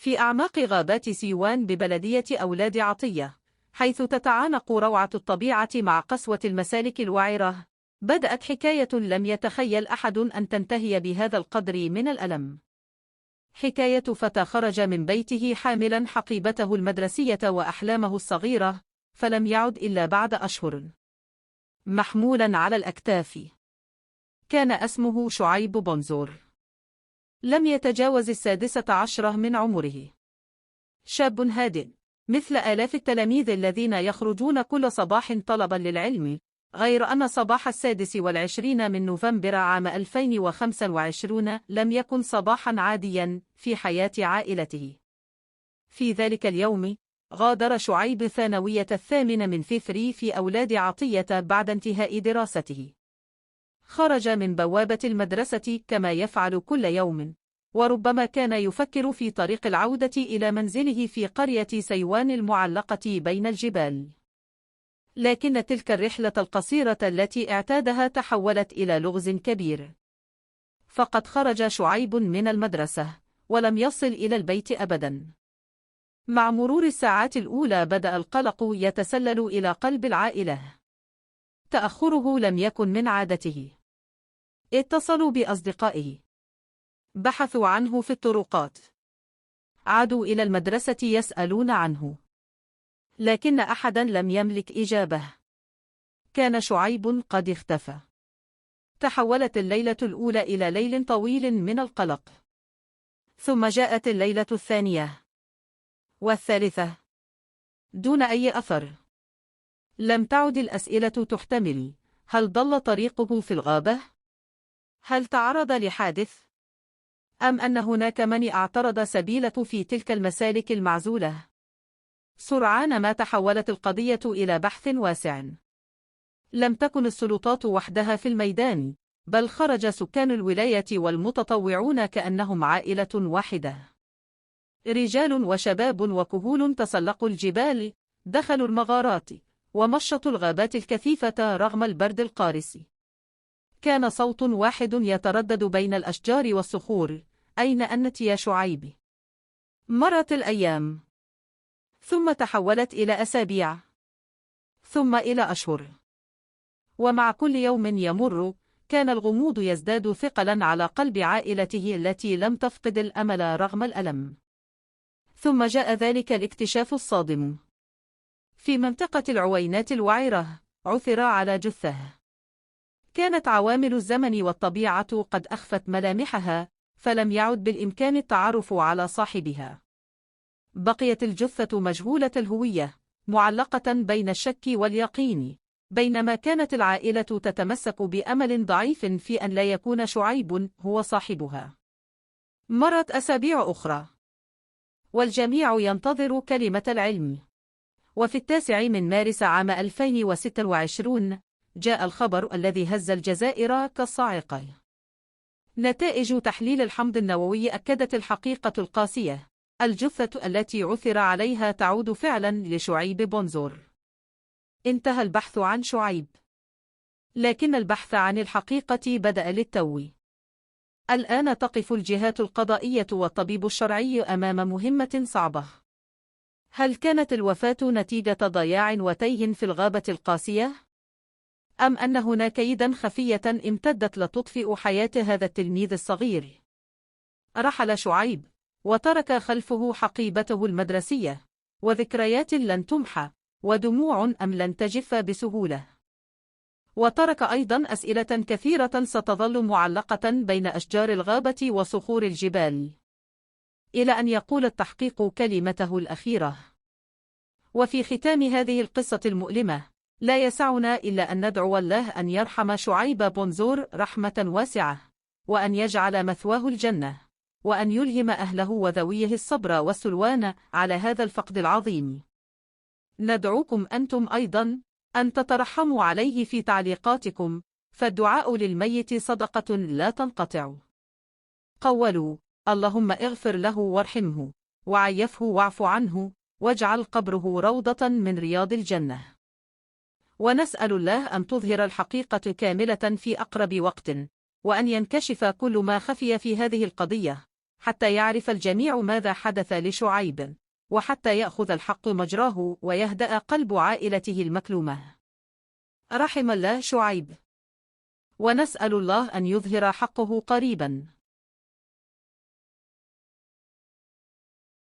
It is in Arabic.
في أعماق غابات سيوان ببلدية أولاد عطية، حيث تتعانق روعة الطبيعة مع قسوة المسالك الوعرة، بدأت حكاية لم يتخيل أحد أن تنتهي بهذا القدر من الألم. حكاية فتى خرج من بيته حاملا حقيبته المدرسية وأحلامه الصغيرة، فلم يعد إلا بعد أشهر محمولا على الأكتاف. كان اسمه شعيب بونزور. لم يتجاوز 16 من عمره. شاب هادئ مثل آلاف التلاميذ الذين يخرجون كل صباح طلبا للعلم، غير أن صباح 26 من نوفمبر عام 2025 لم يكن صباحا عاديا في حياة عائلته. في ذلك اليوم غادر شعيب ثانوية 8 من فبراير في أولاد عطية بعد انتهاء دراسته. خرج من بوابة المدرسة كما يفعل كل يوم، وربما كان يفكر في طريق العودة إلى منزله في قرية سيوان المعلقة بين الجبال. لكن تلك الرحلة القصيرة التي اعتادها تحولت إلى لغز كبير. فقد خرج شعيب من المدرسة ولم يصل إلى البيت أبدا. مع مرور الساعات الأولى بدأ القلق يتسلل إلى قلب العائلة. تأخره لم يكن من عادته. اتصلوا بأصدقائه، بحثوا عنه في الطرقات، عادوا إلى المدرسة يسألون عنه، لكن أحدا لم يملك إجابة. كان شعيب قد اختفى. تحولت الليلة الأولى إلى ليل طويل من القلق، ثم جاءت الليلة الثانية والثالثة دون أي أثر. لم تعد الأسئلة تحتمل: هل ضل طريقه في الغابة؟ هل تعرض لحادث؟ أم أن هناك من اعترض سبيله في تلك المسالك المعزولة؟ سرعان ما تحولت القضية إلى بحث واسع. لم تكن السلطات وحدها في الميدان، بل خرج سكان الولاية والمتطوعون كأنهم عائلة واحدة. رجال وشباب وكهول تسلقوا الجبال، دخلوا المغارات، ومشطوا الغابات الكثيفة رغم البرد القارس. كان صوت واحد يتردد بين الأشجار والصخور: أين أنت يا شعيب؟ مرت الأيام، ثم تحولت إلى أسابيع، ثم إلى أشهر. ومع كل يوم يمر كان الغموض يزداد ثقلا على قلب عائلته التي لم تفقد الأمل رغم الألم. ثم جاء ذلك الاكتشاف الصادم. في منطقة العوينات الوعرة عثر على جثة. كانت عوامل الزمن والطبيعة قد أخفت ملامحها، فلم يعد بالإمكان التعرف على صاحبها. بقيت الجثة مجهولة الهوية، معلقة بين الشك واليقين، بينما كانت العائلة تتمسك بأمل ضعيف في أن لا يكون شعيب هو صاحبها. مرت أسابيع أخرى، والجميع ينتظر كلمة العلم. وفي 9 من مارس عام 2026 جاء الخبر الذي هز الجزائر كالصاعقة. نتائج تحليل الحمض النووي أكدت الحقيقة القاسية: الجثة التي عثر عليها تعود فعلا لشعيب بونزور. انتهى البحث عن شعيب، لكن البحث عن الحقيقة بدأ للتو. الآن تقف الجهات القضائية والطبيب الشرعي أمام مهمة صعبة. هل كانت الوفاة نتيجة ضياع وتيه في الغابة القاسية؟ أم أن هناك كيدا خفية امتدت لتطفئ حياة هذا التلميذ الصغير؟ رحل شعيب، وترك خلفه حقيبته المدرسية، وذكريات لن تمحى، ودموع لن تجف بسهولة. وترك أيضا أسئلة كثيرة ستظل معلقة بين أشجار الغابة وصخور الجبال، إلى أن يقول التحقيق كلمته الأخيرة. وفي ختام هذه القصة المؤلمة، لا يسعنا إلا أن ندعو الله أن يرحم شعيب بونزور رحمة واسعة، وأن يجعل مثواه الجنة، وأن يلهم أهله وذويه الصبر والسلوان على هذا الفقد العظيم. ندعوكم أنتم أيضا أن تترحموا عليه في تعليقاتكم، فالدعاء للميت صدقة لا تنقطع. قولوا: اللهم اغفر له وارحمه، وعيفه واعف عنه، واجعل قبره روضة من رياض الجنة. ونسأل الله أن تظهر الحقيقة كاملة في أقرب وقت، وأن ينكشف كل ما خفي في هذه القضية، حتى يعرف الجميع ماذا حدث لشعيب، وحتى يأخذ الحق مجراه ويهدأ قلب عائلته المكلومة. رحم الله شعيب، ونسأل الله أن يظهر حقه قريبا.